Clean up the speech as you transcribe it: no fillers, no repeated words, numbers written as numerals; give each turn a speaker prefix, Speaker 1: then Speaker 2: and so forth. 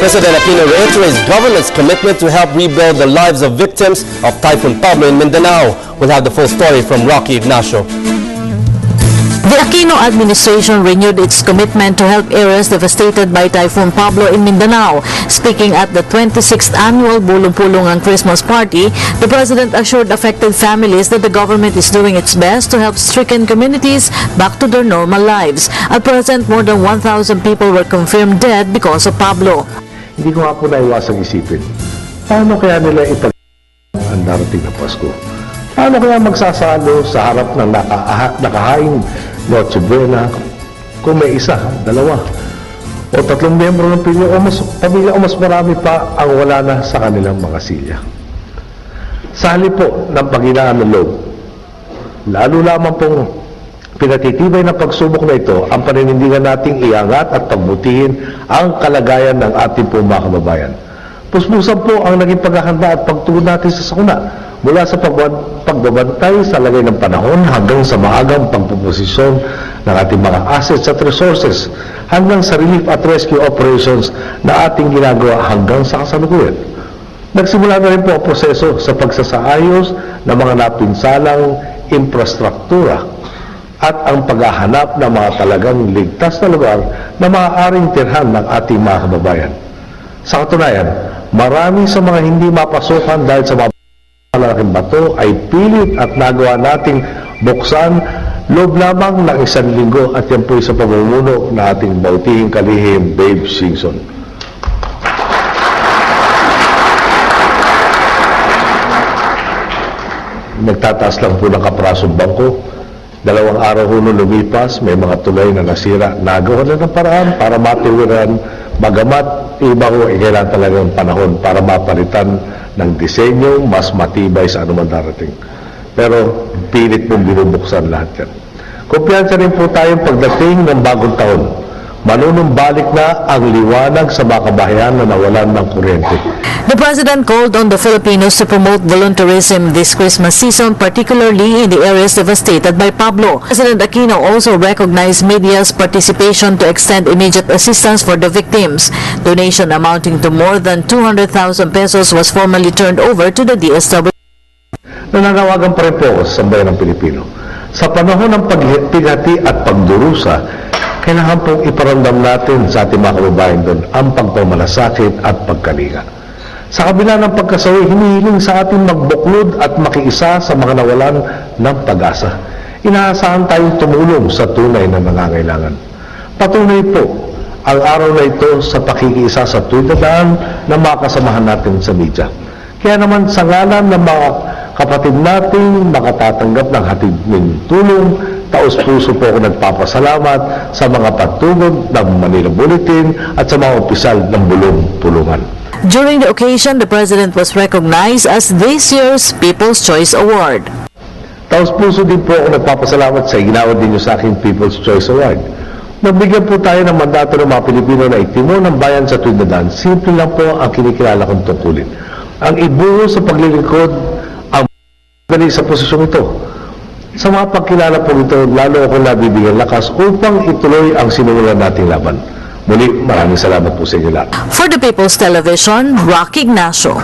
Speaker 1: President Aquino reiterates government's commitment to help rebuild the lives of victims of Typhoon Pablo in Mindanao. We'll have the full story from Rocky Ignacio.
Speaker 2: The Aquino administration renewed its commitment to help areas devastated by Typhoon Pablo in Mindanao. Speaking at the 26th annual Bulong-Pulungan Christmas party, the president assured affected families that the government is doing its best to help stricken communities back to their normal lives. At present, more than 1,000 people were confirmed dead because of Pablo.
Speaker 3: Hindi ko nga po naiwasang isipin, paano kaya nila ang darating na Pasko? Paano kaya magsasalo sa harap ng nakahaing Noche Buena kung may isa, dalawa, o tatlong miyembro ng pamilya o mas marami pa ang wala na sa kanilang mga silya? Sa halip po ng panghinaan ng loob, lalo lamang pong pinatitibay ng pagsubok na ito ang paninindigan nating iangat at pagbutihin ang kalagayan ng ating pong mga kababayan. Puspusan po ang naging paghahanda at pagtugon natin sa sakuna mula sa pagbabantay sa lagay ng panahon hanggang sa maagang pagpuposisyon ng ating mga assets at resources hanggang sa relief at rescue operations na ating ginagawa hanggang sa kasalukuyan. Nagsimula na rin po ang proseso sa pagsasaayos ng mga napinsalang infrastruktura at ang paghahanap ng mga talagang ligtas na lugar na maaaring tirhan ng ating mga kababayan. Sa katunayan, marami sa mga hindi mapasukan dahil sa malalaking bato ay pilit at nagawa nating buksan loob lamang ng 1 linggo at yan po sa pamumuno na ating bautihing kalihim, Babe Singson. Nagtataas lang po ng kaprasong bangko. 2 araw ho nung lumipas, may mga tulay na nasira. Nagawa na ng paraan para matiwiran, bagamat iba ho ay kailangan talagang panahon para mapalitan ng disenyo mas matibay sa anuman darating. Pero pilit mong binubuksan lahat yan. Kumpiyansa rin po tayong pagdating ng bagong taon. Manunumbalik na ang liwanag sa mga kabahayan na nawalan ng kuryente.
Speaker 2: The president called on the Filipinos to promote volunteerism this Christmas season, particularly in the areas devastated by Pablo. President Aquino also recognized media's participation to extend immediate assistance for the victims. Donation amounting to more than 200,000 pesos was formally turned over to the DSW.
Speaker 3: Nananawagan pa rin po sa sambayan ng Pilipino. Sa panahon ng paghati at pagdurusa, kailangan pong iparamdam natin sa ating mga kababayan doon ang pagpamalasakit at pagkalinga. Sa kabila ng pagkasawi, hinihiling sa ating magbuklod at makiisa sa mga nawalan ng pag-asa. Inaasahan tayong tumulong sa tunay na nangangailangan. Patunay po ang araw na ito sa pakikiisa sa tuwidadaan ng mga kasamahan natin sa media. Kaya naman sa ngalan ng mga kapatid nating makatatanggap ng hatid ng tulong, taos-puso po ako nagpapasalamat sa mga patungod ng Manila Bulletin at sa mga opisyal ng Bulong-Pulungan.
Speaker 2: During the occasion, the president was recognized as this year's People's Choice Award.
Speaker 3: Taos-puso din po ako nagpapasalamat sa ginawad ninyo sa aking People's Choice Award. Nagbigyan po tayo ng mandato ng mga Pilipino na itimo ng bayan sa tuwidadaan. Simple lang po ang kinikilala kong tungkulin. Ang ibuho sa paglilingkod ang galing sa posisyong ito. Sa mga pagkilala po ito, lalo ako nabibigyan lakas upang ituloy ang sinulan nating laban. Muli, maraming salamat po sa inyo lahat.
Speaker 2: For the People's Television, Rocky Ignacio.